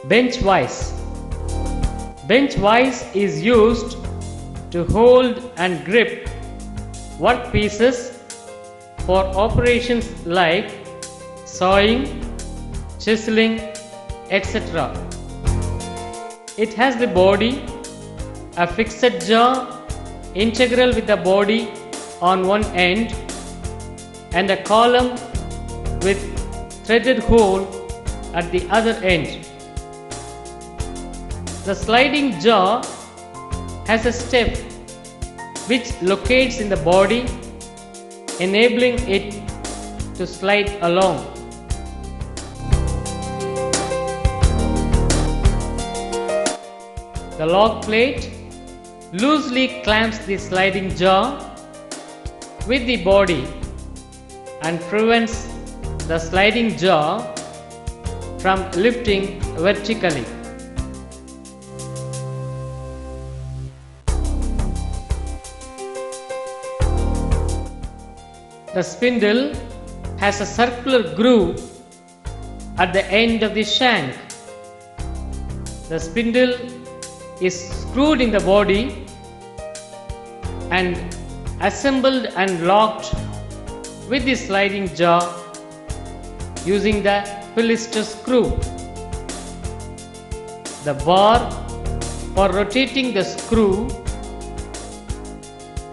Bench vise. Bench vise is used to hold and grip work pieces for operations like sawing, chiseling, etc. It has the body, a fixed jaw integral with the body on one end, and a column with threaded hole at the other end. The sliding jaw has a step which locates in the body, enabling it to slide along. The lock plate loosely clamps the sliding jaw with the body and prevents the sliding jaw from lifting vertically. The spindle has a circular groove at the end of the shank. The spindle is screwed in the body and assembled and locked with the sliding jaw using the pillister screw. The bar for rotating the screw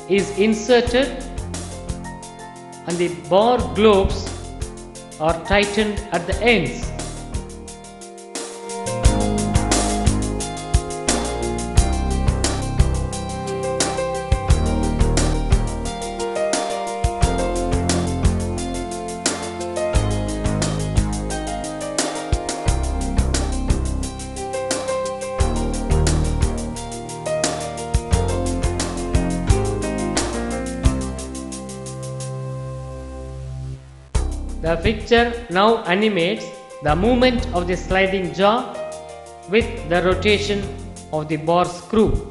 is inserted and the bar globes are tightened at the ends. The picture now animates the movement of the sliding jaw with the rotation of the bar screw.